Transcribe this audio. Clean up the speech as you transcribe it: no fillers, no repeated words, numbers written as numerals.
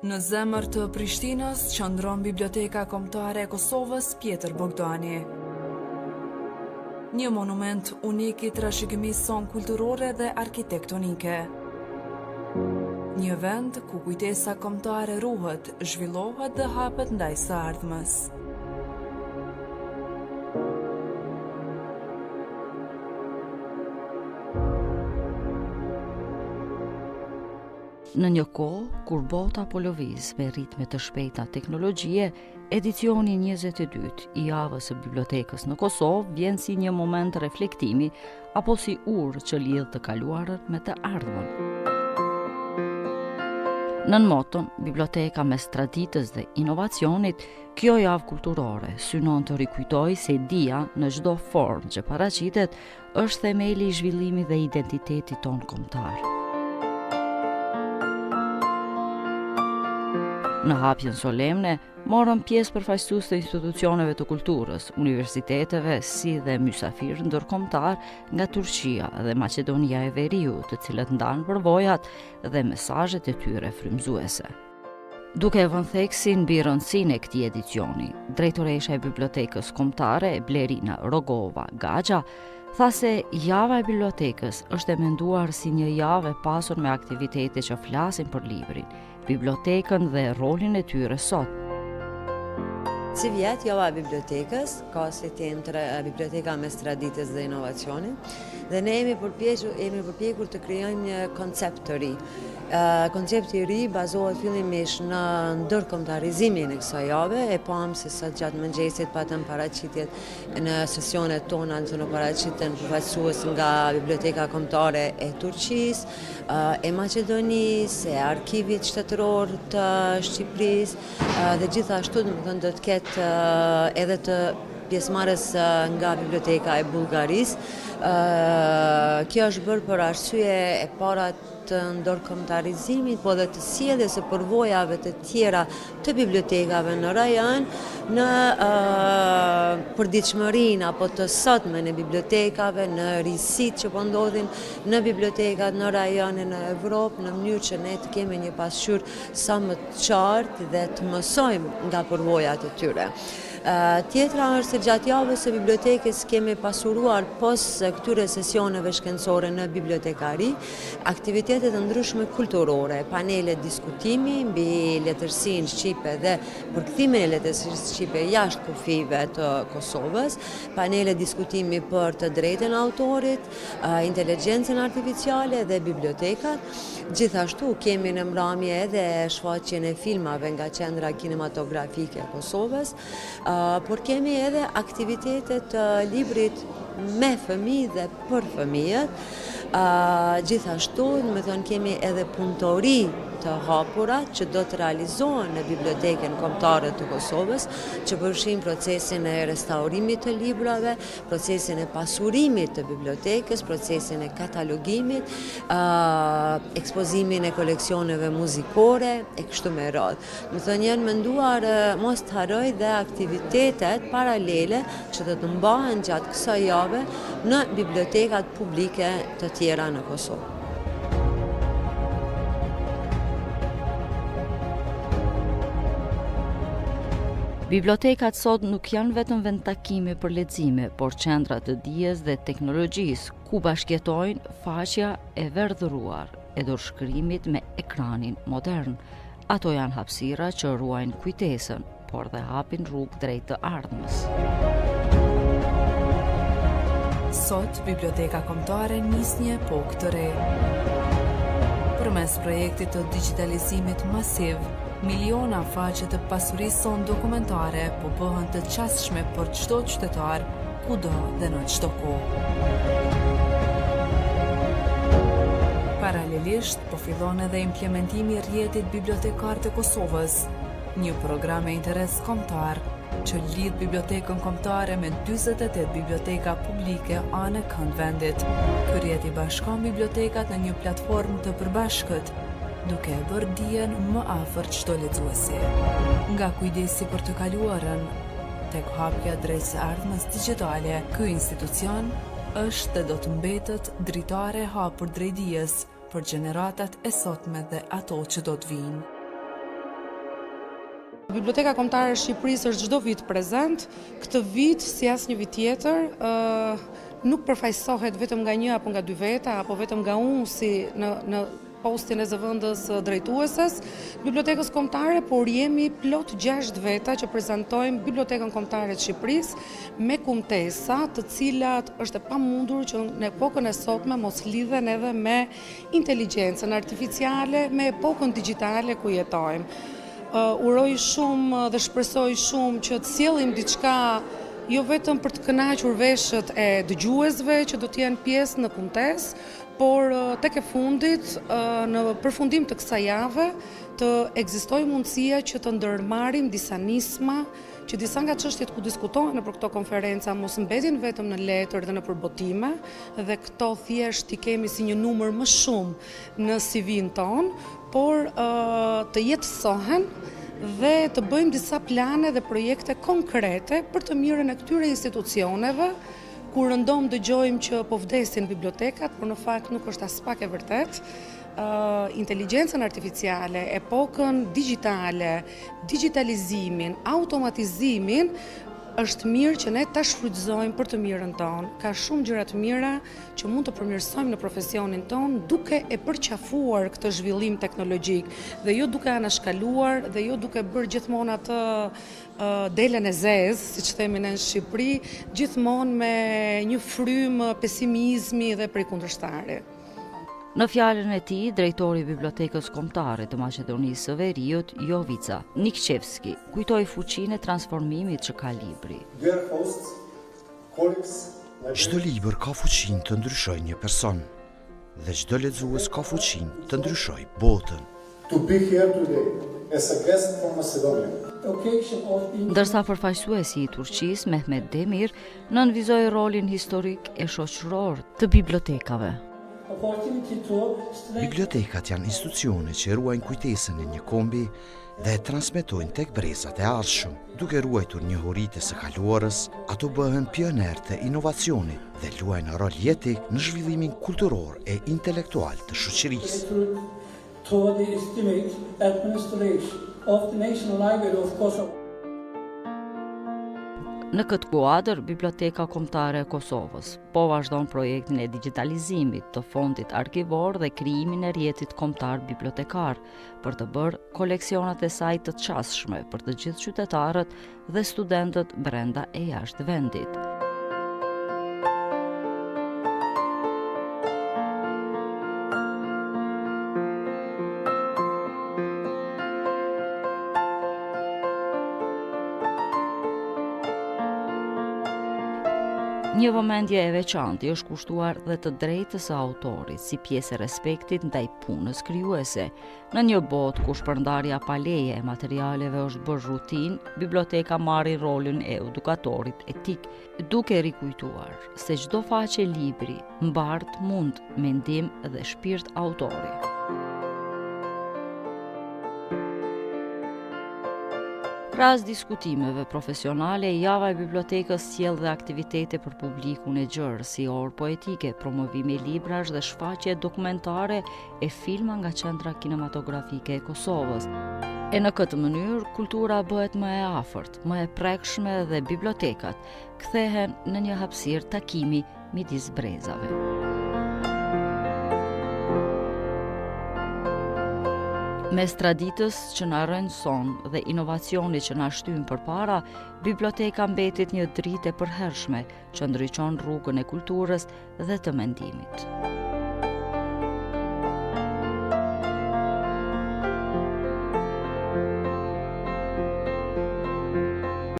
Në zemër të Prishtinës qëndron Biblioteka Kombëtare e Kosovës Pjetër Bogdani. Një monument unik I trashëgimisë sonë kulturore dhe arkitektonike. Një vend ku kujtesa kombëtare ruhet, zhvillohet dhe hapet ndaj së ardhmës. Në një kohë kur bota po lëviz me ritme të shpejta teknologjie, edicioni 22 I javës së bibliotekës në Kosovë vjen si një moment reflektimi apo si urë që lidh të kaluarën me të ardhmen. Nën moton Biblioteka mes traditës dhe inovacionit, kjo javë kulturore synon të rikujtojë se dia në çdo formë që paraqitet është themeli I zhvillimit dhe identitetit ton kombëtar. Në hapjen solemne, morën pjesë përfaqësues të institucioneve të kulturës, universiteteve, si dhe mysafirë ndërkombëtar nga Turqia dhe Maqedonia e Veriut, të cilët ndanë përvojat dhe mesazhet e tyre frymëzuese. Duke vënë theksin mbi rëndësinë e këtij edicioni, drejtoresha e Bibliotekës Kombëtare, Blerina Rogova Gaxha, tha se java e bibliotekës është e menduar si një javë e pasur me aktivitete që flasin për librin, bibliotekën dhe rolin e tyre sot. Si vjet java e bibliotekës, ka si tjetër biblioteka mes traditës dhe inovacionit, dhe ne jemi përpjekur të krijojmë një koncept të ri. Koncepti I ri bazohet fillimisht në ndërkombëtarizimin e kësaj jave, e pam se sot gjatë mëngjesit patëm paraqitjet në sesionet tona që në paraqiten përfaqësues nga Biblioteka Kombëtare e Turqisë, e Maqedonisë, e Arkivit Shtetëror të Shqipërisë dhe gjithashtu do të ketë edhe të pjesëmarrës nga Biblioteka e Bullgarisë. Kjo është bërë për arsye e para të ndërkombëtarizimit, po dhe të sjelljes së përvojave të tjera të bibliotekave në rajon, në përditshmërinë apo të sotme në bibliotekave, në risit që po ndodhin në bibliotekat në rajon e në Evropë, në mënyrë që ne të kemi një pasqyrë sa më të qartë dhe të mësojmë nga përvojat e tyre. Tjetra është se gjatë javës së bibliotekës kemi pasuruar pos këtyre sesioneve shkencore në bibliotekari, aktivitete të ndryshme kulturore, panele diskutimi mbi letërsinë shqipe dhe përkthimin e letërsisë shqipe jashtë kufive të Kosovës, panele diskutimi për të drejtën e autorit, inteligjencën artificiale dhe bibliotekat. Gjithashtu kemi në mramje edhe shfaqjen e filmave nga Qendra Kinematografike e Kosovës, por kemi edhe aktivitetet të librit me fëmijë dhe për fëmijët. Gjithashtu, kemi edhe punëtori të hapura që do të realizohen në Bibliotekën Kombëtare të Kosovës, që përfshin procesin e restaurimit të librave, procesin e pasurimit të bibliotekës, procesin e katalogimit, ekspozimin e koleksioneve muzikore e kështu me radhë. Janë menduar mos të harroj dhe aktivitetet paralele që do të mbahen gjatë kësaj jave në bibliotekat publike të tjera në Kosovë. Bibliotekat sot nuk janë vetëm vend takimi për lexime, por qendra të dijes dhe teknologjisë, ku bashkëjetojnë faqja e verdhëruar e dorëshkrimit me ekranin modern. Ato janë hapësira që ruajnë kujtesën, por dhe hapin rrugë drejt të ardhmës. Sot, Biblioteka Kombëtare nis një epokë të re. Përmes projektit të digitalizimit masiv, miliona faqe të pasurisë sonë dokumentare po bëhen të qasshme për çdo qytetar, kudo dhe në çdo kohë. Paralelisht, po fillon edhe implementimi I rrjetit bibliotekar të Kosovës, një program e interes kombëtar që lidh Bibliotekën Kombëtare me 48 biblioteka publike anë kënd vendit. Ky rrjet I bashkon bibliotekat në një platformë të përbashkët, duke e bërë dijen më afër çdo lexuesi. Nga kujdesi për të kaluarën tek hapja drejt së ardhmës digjitale, ky institucion është dhe do të mbetet dritare hapur drejt dijes për gjeneratat e sotme dhe ato që do të vinë. Biblioteka Kombëtare e Shqipërisë është çdo vit prezent. Këtë vit, si asnjë vit tjetër, nuk përfaqësohet vetëm nga një apo nga dy veta, apo vetëm nga unë si në postin e zëvendës drejtueses Bibliotekës Kombëtare, por jemi plot 6 veta që prezantojmë Bibliotekën Kombëtare të Shqipërisë me kumtesa, të cilat është e pamundur që në epokën e sotme mos lidhen edhe me inteligjencën artificiale, me epokën digjitale ku jetojmë. Uroj shumë dhe shpresoj shumë që të sjellim diçka jo vetëm për të kënaqur veshët e dëgjuesve që do të jenë pjesë në kumtesë, por tek e fundit, në përfundim të kësaj jave, të ekzistojë mundësia që të ndërmarrim disa nisma, që disa nga çështjet ku diskutohen në për këto konferenca mos mbetjen vetëm në letër dhe në përbotime, dhe këto thjesht i kemi si një numër më shumë në CV-n ton, por të jetësohen dhe të bëjmë disa plane dhe projekte konkrete për të mirën e këtyre institucioneve, kur rëndom dëgjojmë që po vdesin bibliotekat, por në fakt nuk është as pak e vërtet. Inteligjencën artificiale, epokën digjitale, digitalizimin, automatizimin, është mirë që ne ta shfrytëzojmë për të mirën tonë. Ka shumë gjëra të mira që mund të përmirësojmë në profesionin tonë duke e përqafuar këtë zhvillim teknologjik dhe jo duke anashkaluar dhe jo duke bërë gjithmonë atë delen e zezë, siç themi ne në Shqipëri, gjithmonë me një frymë pesimizmi dhe përkundërshtari. Në fjalën e tij, drejtori i Bibliotekës Kombëtare të Maqedonisë së Veriut, Jovica Nikçevski, kujtoi fuqinë e transformimit që ka libri. Çdo libër ka fuqinë të ndryshojë një person, dhe çdo lexues ka fuqinë të ndryshojë botën. To be here today as a guest from Macedonia. Ndërsa përfaqësuesi i Turqisë, Mehmet Demir, nënvizoi rolin historik e shoqëror të bibliotekave. Bibliotekat janë institucione që ruajnë kujtesën e një kombi dhe e transmetojnë tek brezat e ardhshëm. Duke ruajtur njohuritë së kaluarës, ato bëhen pioner të inovacionit dhe luajnë rol jetik në zhvillimin kulturor e intelektual të shoqërisë. Në këtë kuadër, Biblioteka Kombëtare e Kosovës po vazhdon projektin e digitalizimit të fondit arkivor dhe krijimin e rrjetit kombëtar bibliotekar për të bërë koleksionat e saj të çastshme për të gjithë qytetarët dhe studentët brenda e jashtë vendit. Një vëmendje e veçantë është kushtuar dhe të drejtës së autorit si pjesë e respektit ndaj punës krijuese. Në një botë ku shpërndarja pa leje e materialeve është bërë rutinë, biblioteka marri rolin e edukatorit etik, duke rikujtuar se çdo faqe libri mbart mund mendim dhe shpirt autori. Ras diskutimeve profesionale, java e bibliotekës sjell dhe aktivitete për publikun e gjerë, si orë poetike, promovimi librash dhe shfaqje dokumentare e filma nga Qendra Kinematografike e Kosovës. E në këtë mënyrë, kultura bëhet më e afërt, më e prekshme dhe bibliotekat kthehen në një hapësirë takimi midis brezave. Mes traditës që na rëndëson dhe inovacionit që na shtyn përpara, biblioteka mbetet një dritë e përhershme që ndriçon rrugën e kulturës dhe të mendimit.